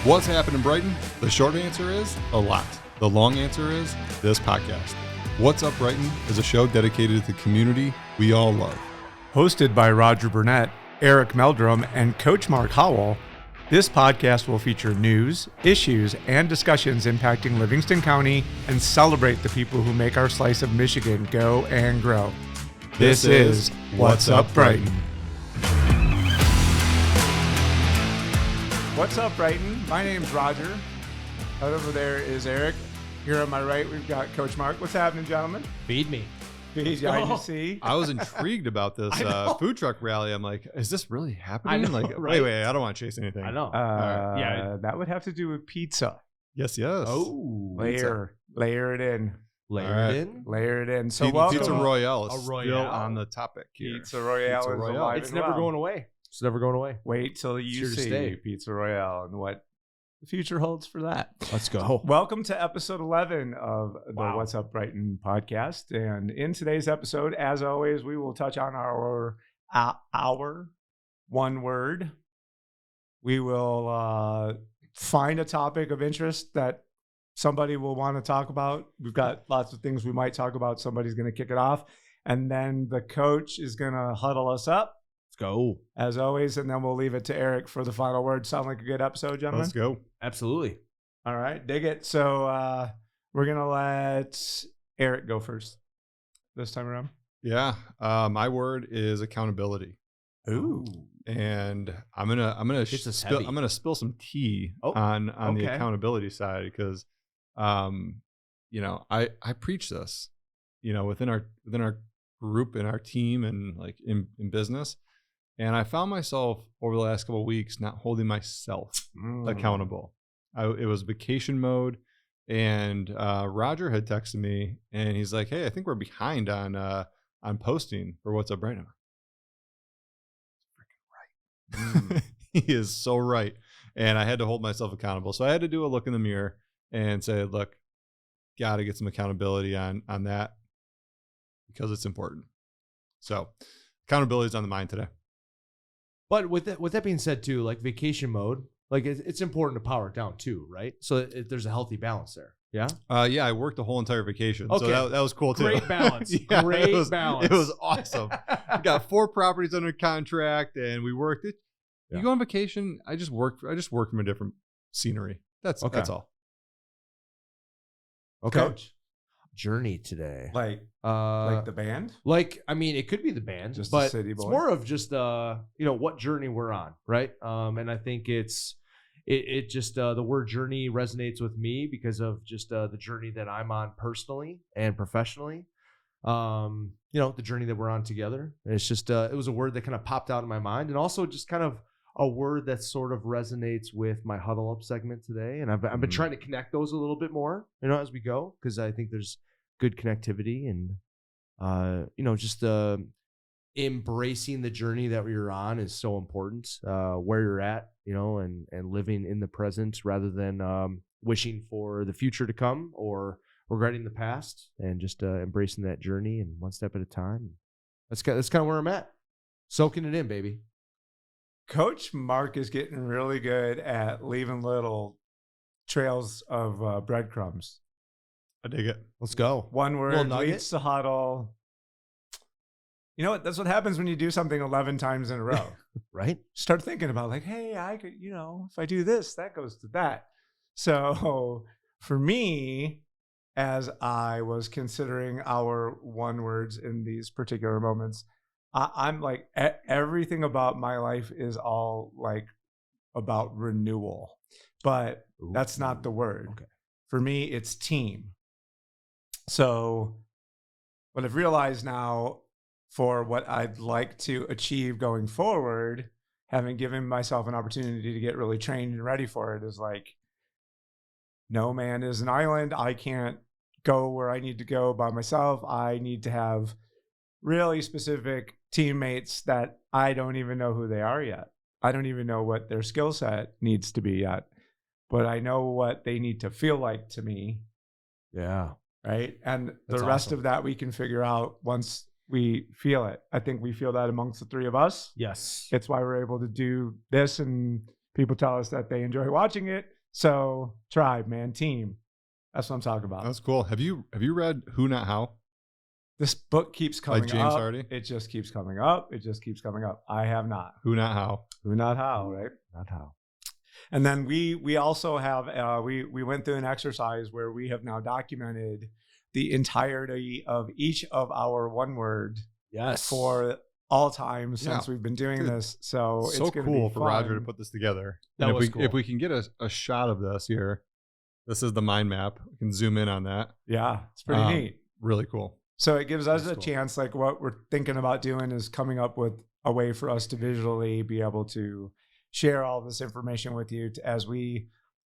What's happening, Brighton? The short answer is a lot. The long answer is this podcast. What's Up Brighton is a show dedicated to the community we all love. Hosted by Roger Burnett, Eric Meldrum, and Coach Mark Howell, this podcast will feature news, issues, and discussions impacting Livingston County and celebrate the people who make our slice of Michigan go and grow. This is What's Up Brighton. What's up, Brighton? My name's Roger. Out over there is Eric. Here on my right, we've got Coach Mark. What's happening, gentlemen? Feed me. Feed you see. I was intrigued about this food truck rally. I'm like, is this really happening? I know, like, right? wait, I don't want to chase anything. I know. right. Yeah. That would have to do with pizza. Yes. Oh. Layer it in. Layer All right. it in. Layer it in. So Pizza welcome. Royale is A still Royale. on the topic here. Pizza Royale Pizza is Royale. alive It's and never well. going away. It's never going away. Wait till you Here to see stay. Pizza Royale and what the future holds for that. Let's go. Welcome to episode 11 of the Wow. What's Up Brighton podcast. And in today's episode, as always, we will touch on our one word. We will find a topic of interest that somebody will want to talk about. We've got lots of things we might talk about. Somebody's going to kick it off. And then the coach is going to huddle us up, Let's go. as always. And then we'll leave it to Eric for the final word. Sound like a good episode, gentlemen? Let's go. Absolutely. All right, dig it. So we're going to let Eric go first this time around. Yeah. My word is accountability. Ooh. And I'm gonna This is spill, heavy. I'm gonna spill some tea Oh, on the okay. accountability side because I preach this, within our group and our team and like in business. And I found myself over the last couple of weeks not holding myself accountable. It was vacation mode, and Roger had texted me and he's like, "Hey, I think we're behind on posting for What's Up Brighton." He is so right. And I had to hold myself accountable. So I had to do a look in the mirror and say, look, got to get some accountability on that because it's important. So accountability is on the mind today. But with that being said, too, like vacation mode, like it's important to power it down too, right? So there's a healthy balance there. Yeah. Yeah, I worked the whole entire vacation. Okay. So that was cool too. Great balance. Yeah, Great balance. It was awesome. We got 4 properties under contract and we worked it. Yeah. You go on vacation, I just work from a different scenery. That's all. Okay. Coach, Journey today. like Like the band? I mean, it could be the band, Just a but city it's boy. more of just what journey we're on, right? And I think it just the word journey resonates with me because of just the journey that I'm on personally and professionally. The journey that we're on together. And it's just it was a word that kind of popped out in my mind, and also just kind of a word that sort of resonates with my Huddle Up segment today. And I've been trying to connect those a little bit more, as we go, because I think there's good connectivity and just embracing the journey that you're on is so important. Where you're at, and living in the present rather than wishing for the future to come or regretting the past, and just embracing that journey and one step at a time. That's kind of where I'm at. Soaking it in, baby. Coach Mark is getting really good at leaving little trails of breadcrumbs. I dig it. Let's go. One Little word nugget. leads to huddle. You know what? That's what happens when you do something 11 times in a row. Right? Start thinking about like, hey, I could, if I do this, that goes to that. So for me, as I was considering our one words in these particular moments, I'm like, everything about my life is all like about renewal, but that's not the word. Okay. For me, it's team. So what I've realized now for what I'd like to achieve going forward, having given myself an opportunity to get really trained and ready for it, is like, no man is an island. I can't go where I need to go by myself. I need to have really specific teammates that I don't even know who they are yet. I don't even know what their skill set needs to be yet, but I know what they need to feel like to me. Yeah. Right. And That's the rest awesome. of that we can figure out once we feel it. I think we feel that amongst the three of us. Yes. It's why we're able to do this, and people tell us that they enjoy watching it. So tribe, man, team. That's what I'm talking about. That's cool. Have you read Who Not How? This book keeps coming By James up. Hardy? It just keeps coming up. It just keeps coming up. I have not. Who Not How? Who not how, right? Not how. And then we also have we went through an exercise where we have now documented the entirety of each of our one word Yes. for all time since we've been doing Dude, this. So it's So gonna cool be for fun. Roger to put this together. That And was if we cool. if we can get a shot of this here, this is the mind map. We can zoom in on that. Yeah, it's pretty neat. Really cool. So it gives us That's a cool. chance, like what we're thinking about doing is coming up with a way for us to visually be able to share all this information with you as we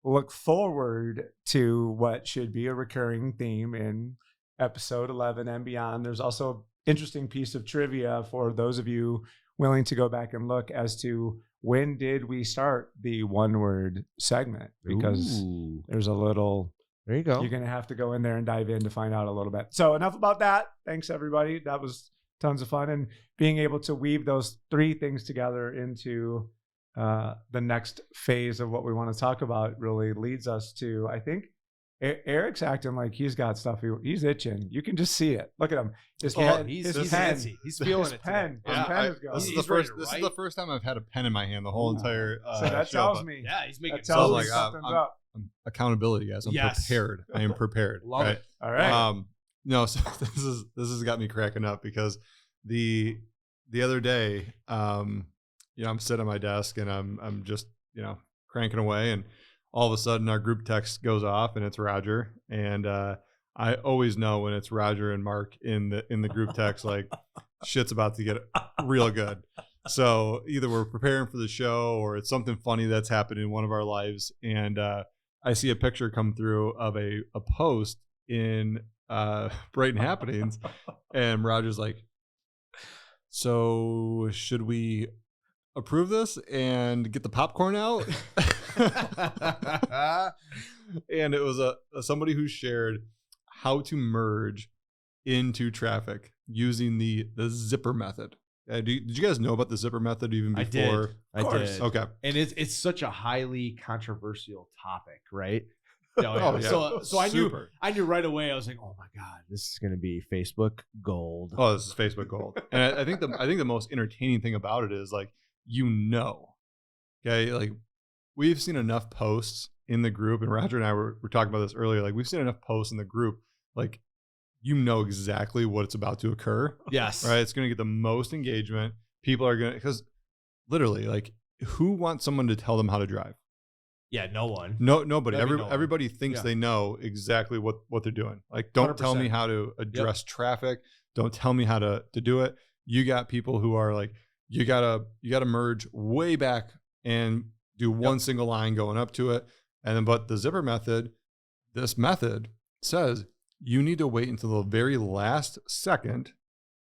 look forward to what should be a recurring theme in episode 11 and beyond. There's also an interesting piece of trivia for those of you willing to go back and look as to when did we start the one word segment, because Ooh. there's a little, There you go. you're going to have to go in there and dive in to find out a little bit. So enough about that. Thanks everybody. That was tons of fun, and being able to weave those three things together into the next phase of what we want to talk about really leads us to, I think Eric's acting like he's got stuff. He's itching. You can just see it. Look at him. His pen. he's His fancy. pen. He's feeling His it. pen. Today. His pen is going. This is He's the ready first. to This is write. the first time I've had a pen in my hand the whole entire. So that show, tells but me. Yeah, he's making That tells So, me like, something's I'm- up. Accountability, guys. I'm Yes. prepared. I am prepared. Love right? it. All right. No, so this has got me cracking up because the other day, I'm sitting at my desk and I'm just cranking away, and all of a sudden our group text goes off and it's Roger, and I always know when it's Roger and Mark in the group text, like shit's about to get real good. So either we're preparing for the show or it's something funny that's happened in one of our lives, and I see a picture come through of a post in Brighton Happenings, and Roger's like, so should we approve this and get the popcorn out? And it was somebody who shared how to merge into traffic using the zipper method. Did you guys know about the zipper method even I before? did. I course. did. Okay. And it's such a highly controversial topic, right? Oh, yeah. So I knew Super. right away. I was like, oh my god, this is gonna be Facebook gold. Oh, this is Facebook gold. And I think the most entertaining thing about it is, like, okay, like we've seen enough posts in the group, and Roger and I were talking about this earlier. Like, we've seen enough posts in the group, like, exactly what it's about to occur. Yes. Right? It's going to get the most engagement. People are going to, because literally, like, who wants someone to tell them how to drive? Yeah. No one. Nobody. That'd be no one. Everybody thinks Yeah. they know exactly what they're doing. Like, don't tell me 100%. how to address traffic. Don't tell me how to do it. You got people who are like, you gotta merge way back and do one single line going up to it. And then, but the zipper method, this method says you need to wait until the very last second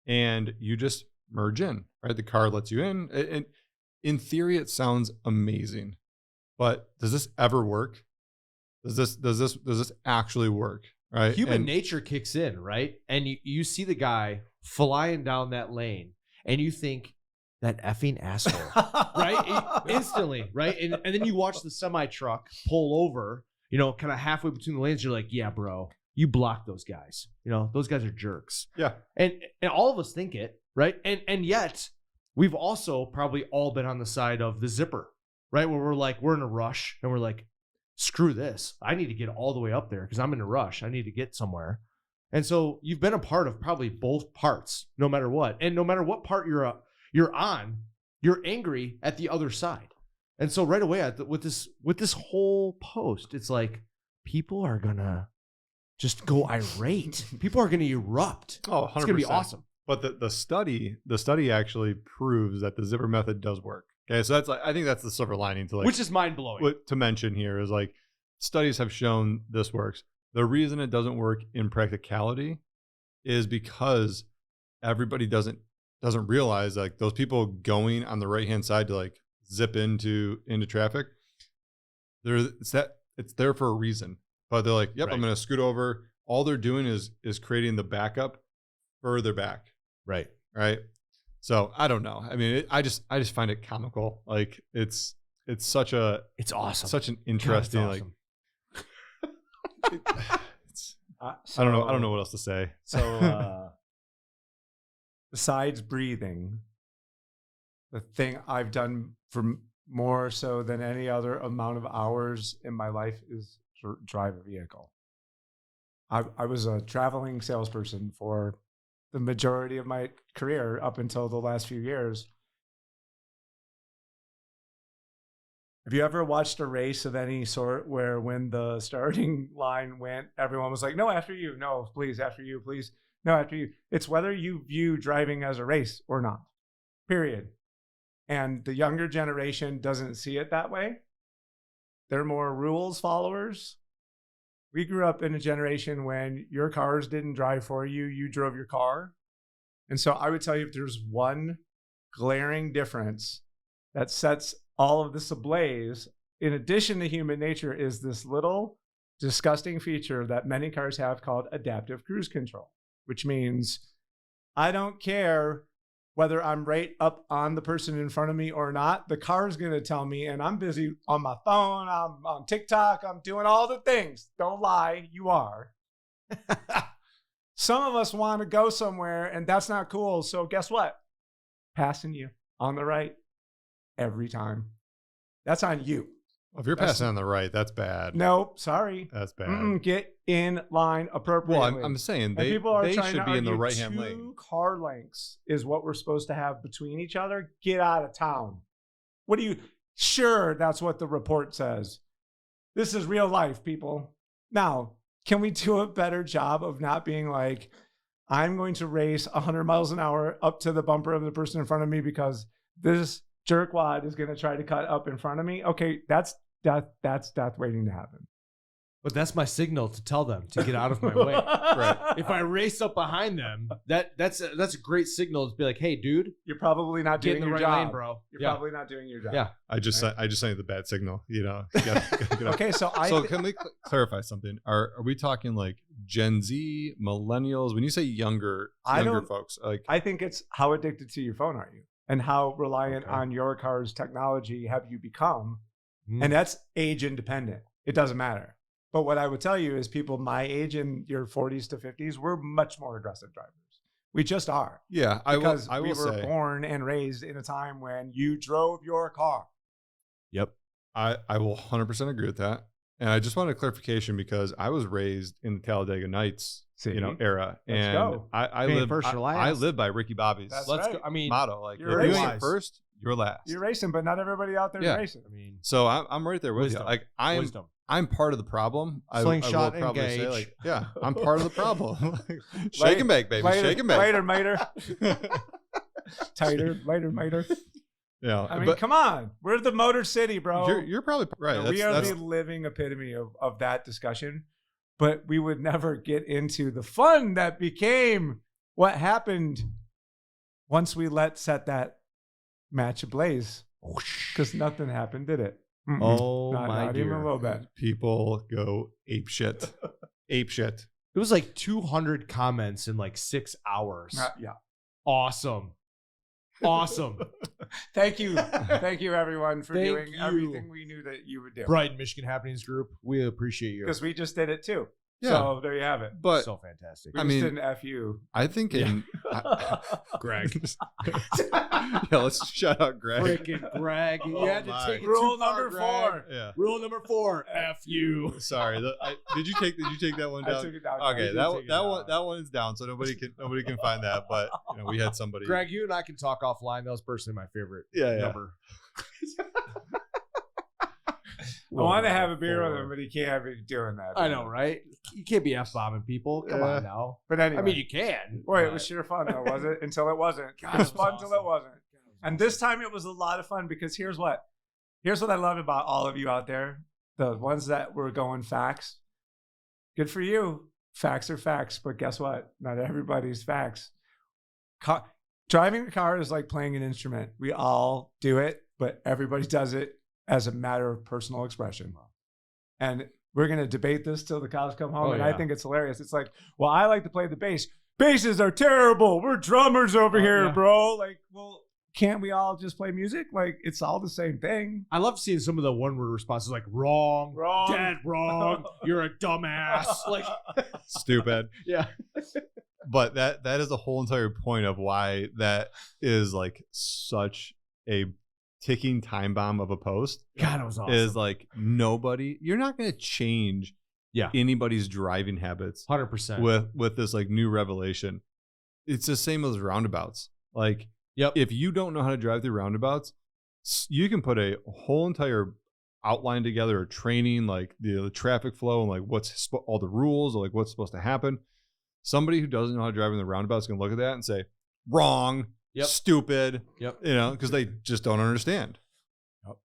and you just merge in, right? The car lets you in. And in theory, it sounds amazing, but does this ever work? Does this actually work? Right? Human nature kicks in, right? And you see the guy flying down that lane, and you think, that effing asshole, right? Instantly, right? And then you watch the semi truck pull over, kind of halfway between the lanes. You're like, yeah, bro, you blocked those guys. Those guys are jerks. Yeah. And all of us think it, right? And yet we've also probably all been on the side of the zipper, right? Where we're like, we're in a rush and we're like, screw this. I need to get all the way up there because I'm in a rush. I need to get somewhere. And so you've been a part of probably both parts, no matter what. And no matter what part you're on, you're angry at the other side. And so right away with this whole post, it's like people are gonna just go irate. People are gonna erupt. Oh, 100%. It's gonna be awesome. But the study actually proves that the zipper method does work. Okay, so I think that's the silver lining to, like, Which is mind blowing. what to mention here is, like, studies have shown this works. The reason it doesn't work in practicality is because everybody doesn't realize, like, those people going on the right hand side to, like, zip into traffic, it's there for a reason. But they're like, yep, Right. I'm going to scoot over. All they're doing is creating the backup further back. Right. Right. So I don't know. I mean, I just find it comical. Like, it's it's awesome. such an interesting awesome. I don't know what else to say. So besides breathing, the thing I've done for more so than any other amount of hours in my life is drive a vehicle. I was a traveling salesperson for the majority of my career up until the last few years. Have you ever watched a race of any sort where when the starting line went, everyone was like, no, after you, no, please, after you, please, no, after you. It's whether you view driving as a race or not, period. And the younger generation doesn't see it that way. They're more rules followers. We grew up in a generation when your cars didn't drive for you, you drove your car. And so I would tell you, if there's one glaring difference that sets all of this ablaze, in addition to human nature, is this little disgusting feature that many cars have called adaptive cruise control, which means I don't care whether I'm right up on the person in front of me or not. The car's going to tell me, and I'm busy on my phone, I'm on TikTok, I'm doing all the things. Don't lie, you are. Some of us want to go somewhere, and that's not cool. So guess what? Passing you on the right every time. That's on you. Well, if you're passing on the right, that's bad. Nope, sorry. That's bad. Get in line appropriately. Well, I'm saying they should be in the right-hand lane. 2 car lengths is what we're supposed to have between each other. Get out of town. What do you... Sure, that's what the report says. This is real life, people. Now, can we do a better job of not being like, I'm going to race 100 miles an hour up to the bumper of the person in front of me because this jerkwad is going to try to cut up in front of me? Okay, that's death waiting to happen. But that's my signal to tell them to get out of my way. Right. If I race up behind them, that's a great signal to be like, hey, dude, you're probably not doing your job, lane, bro. You're probably not doing your job. Yeah. I just sent you the bad signal. You know. Okay, so can we clarify something? Are we talking like Gen Z, millennials? When you say younger folks, like I think it's how addicted to your phone are you, and how reliant on your car's technology have you become, and that's age independent. It doesn't matter. But what I would tell you is people my age in your 40s to 50s, we're much more aggressive drivers. We just are. Yeah, because we were born and raised in a time when you drove your car. Yep. I will 100% agree with that. And I just wanted a clarification because I was raised in the Talladega Nights, era. Let's go. I live by Ricky Bobby's motto. Like, if you ain't first, you're last. You're racing, but not everybody out there is racing. I mean, so I'm right there with you. Like I'm part of the problem. Slingshot I will probably engage. say, like, yeah, I'm part of the problem. Shake and bake, baby. Shake and bake. Later. Tighter, later. Yeah, I mean, come on. We're the Motor City, bro. You're probably right. We are the living epitome of that discussion. But we would never get into the fun that became what happened once we set that match ablaze. Because nothing happened, did it? Oh, not even a little bit. People go ape shit. Ape shit. It was like 200 comments in like 6 hours. Yeah. Awesome. Thank you everyone for doing everything we knew that you would do. Brighton, Michigan Happenings Group, we appreciate you. Because we just did it too. Yeah. So there you have it. But so fantastic. We just didn't F you. I think Greg. Yeah, let's shout out Greg. Freaking Greg. You had to take it Rule too far, number Greg. 4. Yeah. Rule number 4. F you. Sorry. Did you take that one down? I took it down. Okay, that one is down, so nobody can find that. But we had somebody. Greg, you and I can talk offline. That was personally my favorite number. I want to have a beer with him, but he can't be doing that. I know, right? You can't be F-bombing people. Come on now. But anyway. I mean, you can. Boy, it was sheer fun, though, was it? Until it wasn't. God, it was fun awesome. until it wasn't. And this time it was a lot of fun because here's what I love about all of you out there, the ones that were going facts. Good for you. Facts are facts, but guess what? Not everybody's facts. Driving a car is like playing an instrument. We all do it, but everybody does it as a matter of personal expression. And we're going to debate this till the cows come home. I think it's hilarious. It's like, well, I like to play the bass. Basses are terrible. We're drummers over here, bro. Like, well, can't we all just play music? Like, it's all the same thing. I love seeing some of the one-word responses like wrong, dead wrong, you're a dumbass. Like, Stupid. yeah. But that is the whole entire point of why that is like such a ticking time bomb of a post. God, it was awesome. Is like you're not going to change anybody's driving habits 100% with this like new revelation. It's the same as roundabouts. Like, if you don't know how to drive through roundabouts, you can put a whole entire outline together, or training, like the traffic flow and like what's all the rules, or like what's supposed to happen. Somebody who doesn't know how to drive in the roundabouts can look at that and say, wrong, stupid, because they just don't understand.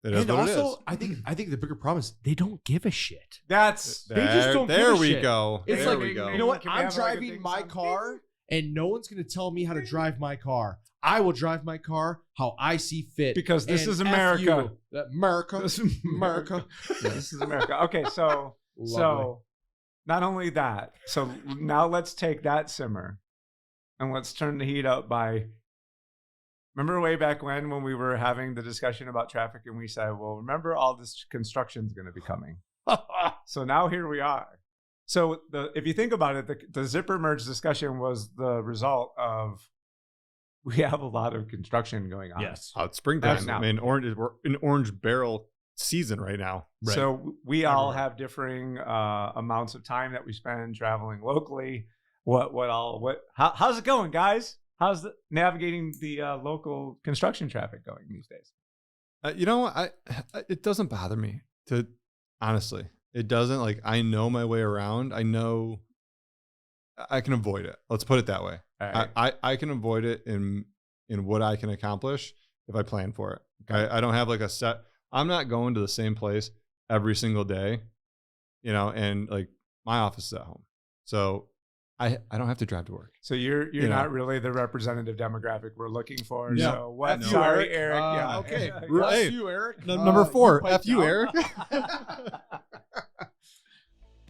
And also, I think the bigger problem is they don't give a shit. They just don't there give a we shit. go. It's there like, we go. You know what? Can we I'm have, like, a driving thing my sound? car, and no one's going to tell me how to drive my car. I will drive my car how I see fit. Because this And is F America. you. America. This is America. Yeah, this is America. Okay, so not only that, so now let's take that simmer and let's turn the heat up by, remember way back when we were having the discussion about traffic and we said, well, remember all this construction is going to be coming. So now here we are. So if you think about it, the zipper merge discussion was the result of, we have a lot of construction going on. Yes. It's springtime. Now. I mean, we're in orange barrel season right now. Right. So we all have differing amounts of time that we spend traveling locally. How's it going, guys? How's navigating the local construction traffic going these days? You know what? It doesn't bother me, honestly. It doesn't. Like, I know my way around. I know I can avoid it. Let's put it that way. Right. I can avoid it in what I can accomplish if I plan for it. Okay? I don't have like a set. I'm not going to the same place every single day, and like my office is at home. So I don't have to drive to work. So you're not really the representative demographic we're looking for. Yeah. So what? No. Sorry, Eric. Okay. F you, Eric. Number 4. you F you, Eric.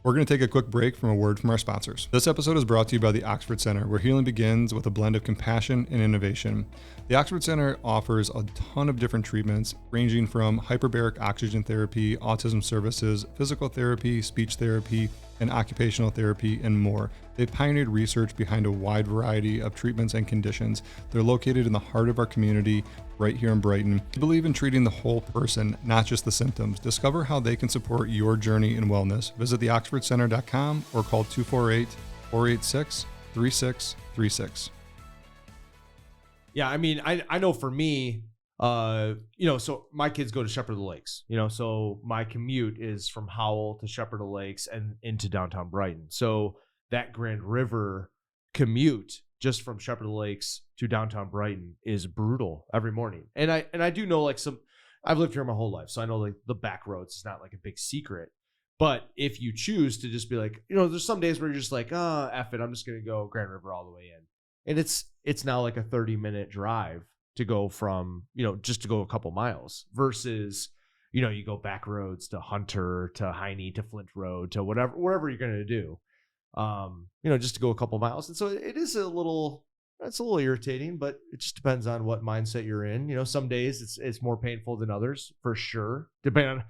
We're going to take a quick break from a word from our sponsors. This episode is brought to you by the Oxford Center, where healing begins with a blend of compassion and innovation. The Oxford Center offers a ton of different treatments, ranging from hyperbaric oxygen therapy, autism services, physical therapy, speech therapy, and occupational therapy, and more. They've pioneered research behind a wide variety of treatments and conditions. They're located in the heart of our community, right here in Brighton. They believe in treating the whole person, not just the symptoms. Discover how they can support your journey in wellness. Visit theoxfordcenter.com or call 248-486-3636. Yeah, I mean, I know for me, so my kids go to Shepherd of the Lakes, so my commute is from Howell to Shepherd of the Lakes and into downtown Brighton. So that Grand River commute just from Shepherd of the Lakes to downtown Brighton is brutal every morning. And I do know I've lived here my whole life, so I know like the back roads is not like a big secret. But if you choose to just be like, there's some days where you're just like, F it, I'm just going to go Grand River all the way in. And it's now like a 30-minute drive to go from, just to go a couple miles versus, you go back roads to Hunter, to Heine, to Flint Road, to wherever you're going to do, just to go a couple miles. And so it's a little irritating, but it just depends on what mindset you're in. Some days it's more painful than others, for sure. Depending on,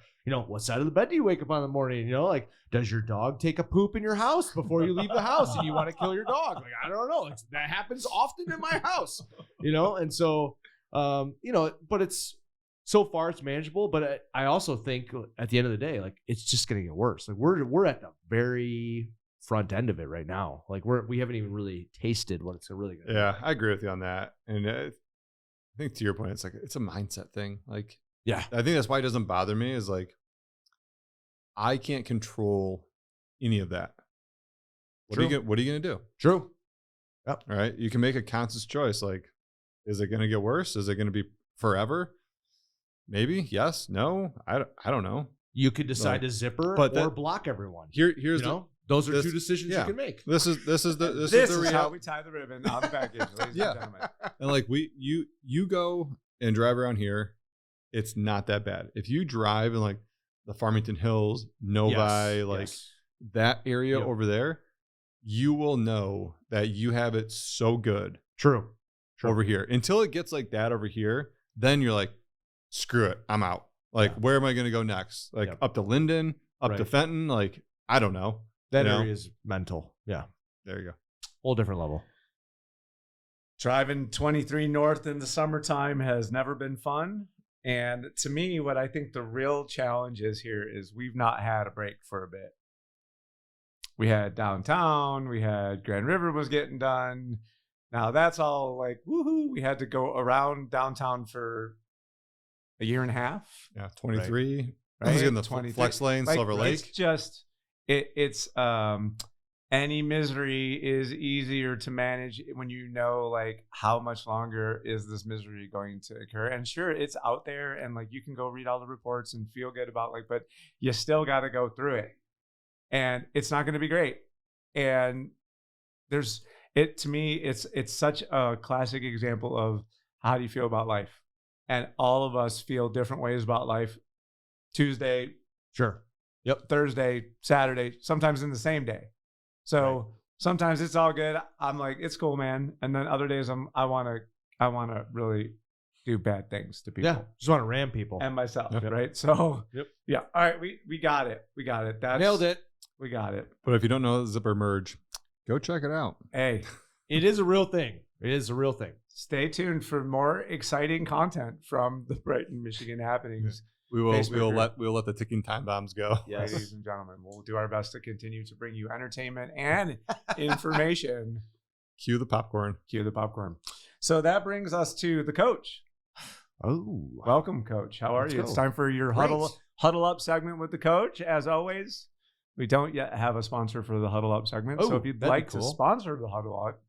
what side of the bed do you wake up on in the morning? Like, does your dog take a poop in your house before you leave the house and you want to kill your dog? Like, I don't know. That happens often in my house, and so, but so far it's manageable, but I also think at the end of the day, like, it's just going to get worse. Like, we're at the very front end of it right now. Like, we haven't even really tasted what it's really going to be. Yeah, I agree with you on that. And I think to your point, it's like, it's a mindset thing. Like, yeah, I think that's why it doesn't bother me, is like, I can't control any of that. What are you going to do? True. Yep. All right. You can make a conscious choice. Like, is it going to get worse? Is it going to be forever? Maybe. Yes. No. I don't know. You could decide to zipper or block everyone. Here's those are two decisions you can make. This is the reality. How we tie the ribbon on the package, ladies and gentlemen. And like you go and drive around here, it's not that bad. If you drive in like the Farmington Hills, Novi, that area over there, you will know that you have it so good. True. over here. Until it gets like that over here, then you're like, screw it, I'm out. Like, where am I going to go next? Like up to Linden, up to Fenton? Like, I don't know. That area is mental. Yeah. There you go. Whole different level. Driving 23 north in the summertime has never been fun. And to me, what I think the real challenge is here is we've not had a break for a bit. We had downtown, we had Grand River was getting done. Now that's all like, woohoo. We had to go around downtown for a year and a half. Yeah, 23. Right? I was in the flex lane, Silver Lake. It's just, it's any misery is easier to manage when you know like how much longer is this misery going to occur. And sure, it's out there and like you can go read all the reports and feel good about like, but you still got to go through it. And it's not going to be great. And to me, it's such a classic example of how do you feel about life? And all of us feel different ways about life. Tuesday, sure. Yep. Thursday, Saturday, sometimes in the same day. So sometimes it's all good. I'm like, it's cool, man. And then other days I want to really do bad things to people. Yeah. Just want to ram people. And myself. Yep. Right. So yeah. All right. We got it. We got it. Nailed it. We got it. But if you don't know the zipper merge, go check it out. Hey, it is a real thing. It is a real thing. Stay tuned for more exciting content from the Brighton, Michigan happenings. We will let the ticking time bombs go. Yes. Ladies and gentlemen, we'll do our best to continue to bring you entertainment and information. Cue the popcorn. Cue the popcorn. So that brings us to the coach. Oh, welcome, Coach. How are you? It's time for your huddle up segment with the coach. As always, we don't yet have a sponsor for the huddle up segment. So if you'd like to sponsor the huddle up,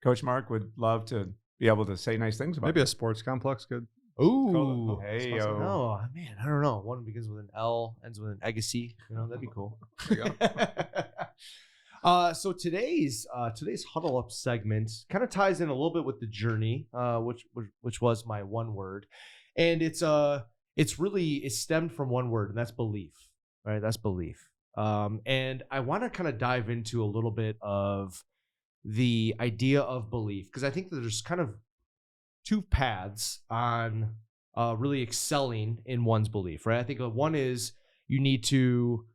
Coach Mark would love to be able to say nice things about maybe a sports complex could. Ooh, hey, oh man, I don't know. One begins with an L, ends with an Agassi. You know, that'd be cool. There you go. So today's huddle up segment kind of ties in a little bit with the journey, which was my one word, and it stemmed from one word, and that's belief. Right, that's belief. And I want to kind of dive into a little bit of the idea of belief because I think that there's kind of two paths on really excelling in one's belief, right? I think one is you need to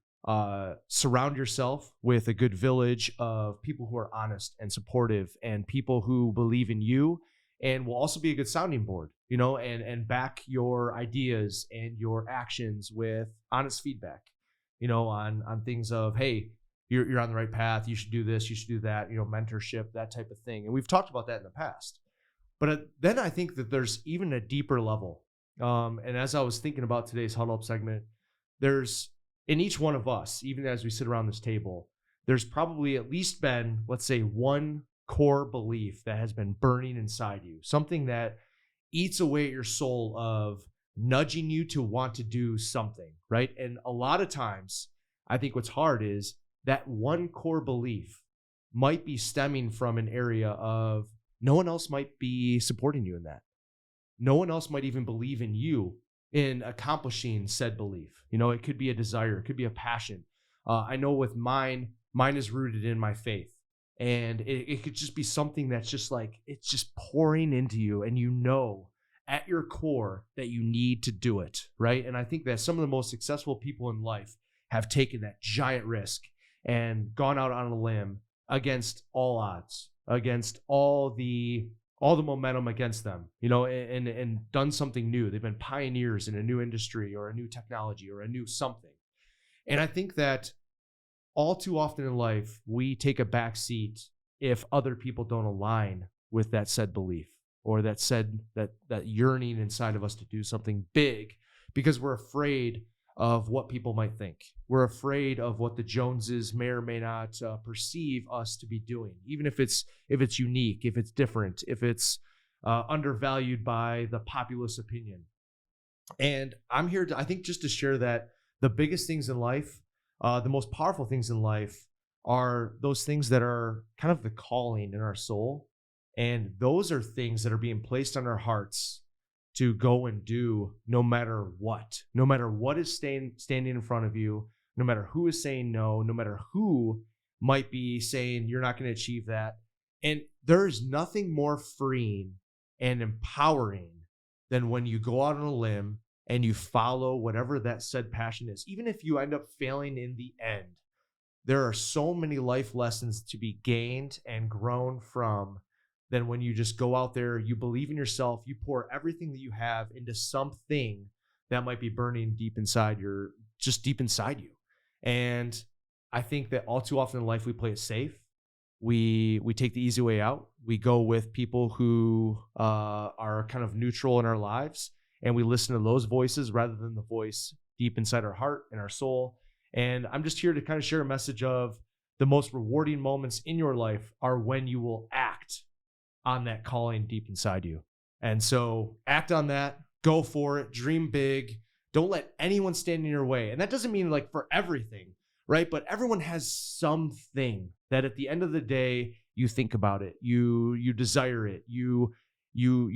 surround yourself with a good village of people who are honest and supportive and people who believe in you and will also be a good sounding board, you know, and back your ideas and your actions with honest feedback, you know, on things of, hey, you're on the right path. You should do this. You should do that, you know, mentorship, that type of thing. And we've talked about that in the past. But then I think that there's even a deeper level. And as I was thinking about today's huddle up segment, there's in each one of us, even as we sit around this table, there's probably at least been, let's say, one core belief that has been burning inside you, something that eats away at your soul of nudging you to want to do something, right? And a lot of times, I think what's hard is that one core belief might be stemming from an area of no one else might be supporting you in that. No one else might even believe in you in accomplishing said belief. You know, it could be a desire, it could be a passion. I know with mine is rooted in my faith. And it could just be something that's just like, it's just pouring into you. And you know at your core that you need to do it, right? And I think that some of the most successful people in life have taken that giant risk and gone out on a limb against all odds, against all the momentum against them, you know, and done something new. They've been pioneers in a new industry or a new technology or a new something. And I think that all too often in life, we take a back seat if other people don't align with that said belief or that yearning inside of us to do something big because we're afraid of what people might think. We're afraid of what the Joneses may or may not perceive us to be doing, even if it's unique, if it's different, if it's undervalued by the populace opinion. And I'm here I think just to share that the biggest things in life, the most powerful things in life are those things that are kind of the calling in our soul. And those are things that are being placed on our hearts to go and do no matter what is standing in front of you, no matter who is saying no, no matter who might be saying you're not going to achieve that. And there's nothing more freeing and empowering than when you go out on a limb and you follow whatever that said passion is. Even if you end up failing in the end, there are so many life lessons to be gained and grown from than when you just go out there, you believe in yourself, you pour everything that you have into something that might be burning deep inside deep inside you. And I think that all too often in life, we play it safe. We take the easy way out. We go with people who are kind of neutral in our lives, and we listen to those voices rather than the voice deep inside our heart and our soul. And I'm just here to kind of share a message of the most rewarding moments in your life are when you will act on that calling deep inside you. And so act on that, go for it, dream big. Don't let anyone stand in your way. And that doesn't mean like for everything, right? But everyone has something that at the end of the day, you think about it, you desire it, you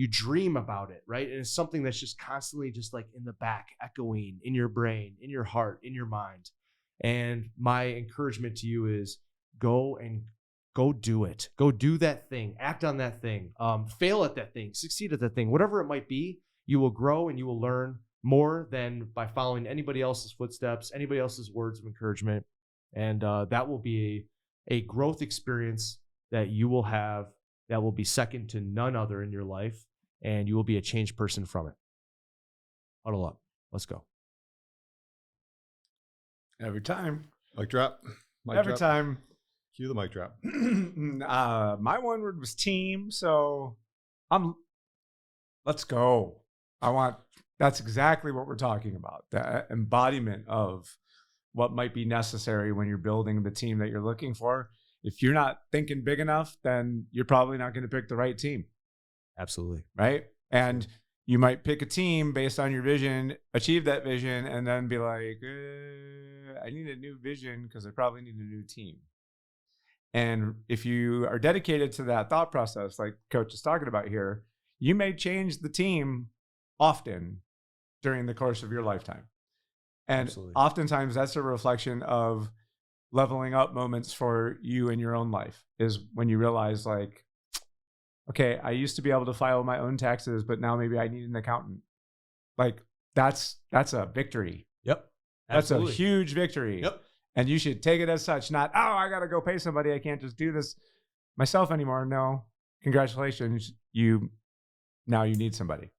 dream about it, right? And it's something that's just constantly just like in the back, echoing in your brain, in your heart, in your mind. And my encouragement to you is go do it. Go do that thing. Act on that thing. Fail at that thing. Succeed at that thing. Whatever it might be, you will grow and you will learn more than by following anybody else's footsteps, anybody else's words of encouragement. And that will be a growth experience that you will have that will be second to none other in your life. And you will be a changed person from it. Huddle up. Let's go. Every time. Mic drop. Every time. Cue the mic drop. My one word was team. So let's go. That's exactly what we're talking about. The embodiment of what might be necessary when you're building the team that you're looking for. If you're not thinking big enough, then you're probably not going to pick the right team. Absolutely. Right. And you might pick a team based on your vision, achieve that vision, and then be like, I need a new vision because I probably need a new team. And if you are dedicated to that thought process, like Coach is talking about here, you may change the team often during the course of your lifetime. And Absolutely. Oftentimes that's a reflection of leveling up moments for you in your own life, is when you realize like, okay, I used to be able to file my own taxes, but now maybe I need an accountant. Like that's a victory. Yep. Absolutely. That's a huge victory. Yep. And you should take it as such, not, oh, I got to go pay somebody. I can't just do this myself anymore. No, congratulations. Now you need somebody.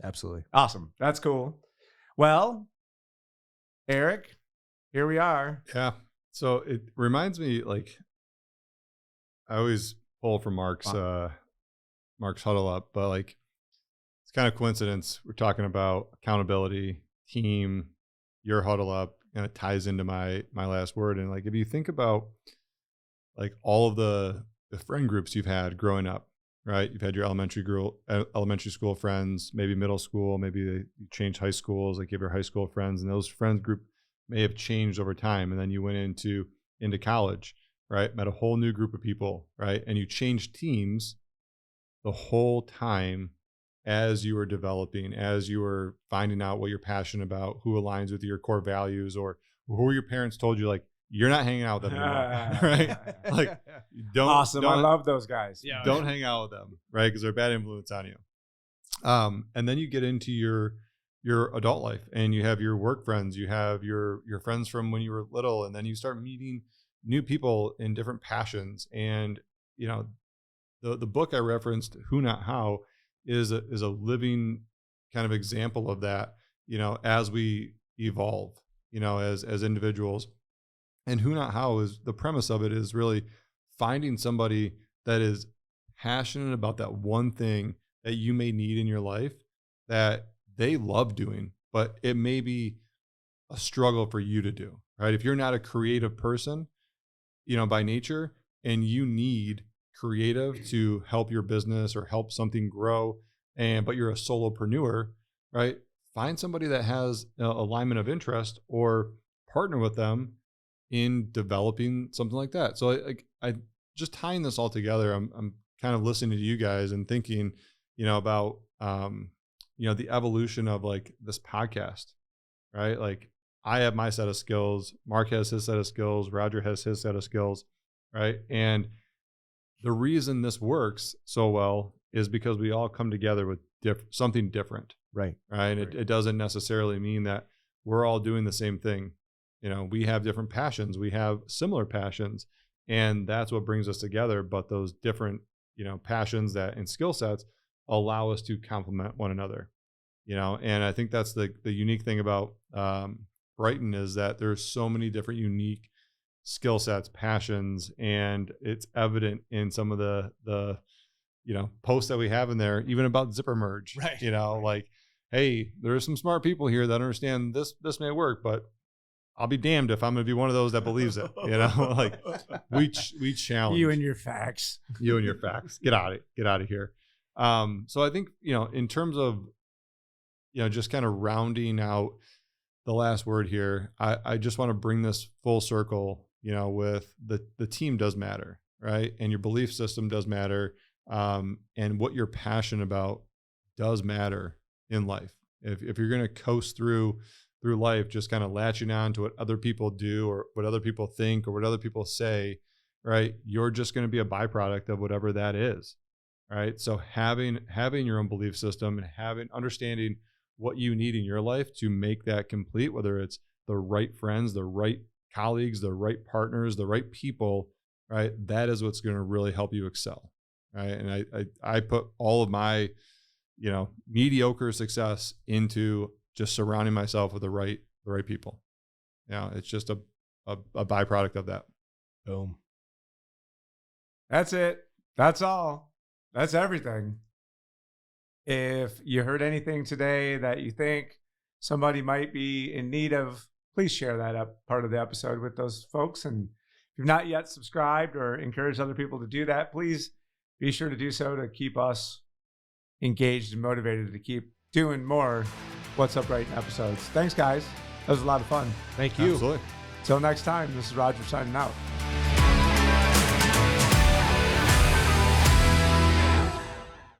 Absolutely. Awesome. That's cool. Well, Eric, here we are. Yeah. So it reminds me, like, I always pull from Mark's Huddle Up, but like, it's kind of coincidence. We're talking about accountability, team, your Huddle Up, and it ties into my last word. And like, if you think about like all of the friend groups you've had growing up, right? You've had your elementary school friends, maybe middle school, maybe you changed high schools, like you have your high school friends, and those friends group may have changed over time. And then you went into college, right? Met a whole new group of people, right? And you changed teams the whole time as you were developing, as you were finding out what you're passionate about, who aligns with your core values, or who your parents told you, like, you're not hanging out with them anymore, right? Like, Awesome. I love those guys. Yeah. Don't hang out with them, right? Because they're a bad influence on you. And then you get into your adult life, and you have your work friends, you have your friends from when you were little, and then you start meeting new people in different passions. And you know, the book I referenced, Who Not How, is a living kind of example of that, you know, as we evolve, you know, as individuals. And Who Not How is the premise of it is really finding somebody that is passionate about that one thing that you may need in your life that they love doing, but it may be a struggle for you to do, right? If you're not a creative person, you know, by nature, and you need creative to help your business or help something grow, but you're a solopreneur, right? Find somebody that has alignment of interest, or partner with them in developing something like that. So I just tying this all together, I'm kind of listening to you guys and thinking, you know, about, you know, the evolution of like this podcast, right? Like, I have my set of skills, Mark has his set of skills, Roger has his set of skills, right? And the reason this works so well is because we all come together with something different. Right. Right. It doesn't necessarily mean that we're all doing the same thing. We have different passions. We have similar passions, and that's what brings us together. But those different, passions and skill sets allow us to complement one another. And I think that's the unique thing about Brighton is that there's so many different unique skill sets, passions, and it's evident in some of the posts that we have in there, even about zipper merge. Right. Like, hey, there's some smart people here that understand this may work, but I'll be damned if I'm going to be one of those that believes it. Like we challenge you and your facts. You and your facts. Get out of here. So I think, in terms of, just kind of rounding out the last word here, I just want to bring this full circle, with the team does matter, right? And your belief system does matter. And what you're passionate about does matter in life. If you're going to coast through life, just kind of latching on to what other people do or what other people think or what other people say, right? You're just going to be a byproduct of whatever that is. Right. So having your own belief system and understanding what you need in your life to make that complete, whether it's the right friends, the right colleagues, the right partners, the right people, right? That is what's going to really help you excel. Right. And I put all of my, mediocre success into just surrounding myself with the right people. It's just a byproduct of that. Boom. That's it. That's all. That's everything. If you heard anything today that you think somebody might be in need of, please share that part of the episode with those folks. And if you've not yet subscribed or encouraged other people to do that, please be sure to do so to keep us engaged and motivated to keep doing more What's Up Brighton episodes. Thanks, guys. That was a lot of fun. Thank you. Absolutely. Till next time, this is Roger signing out.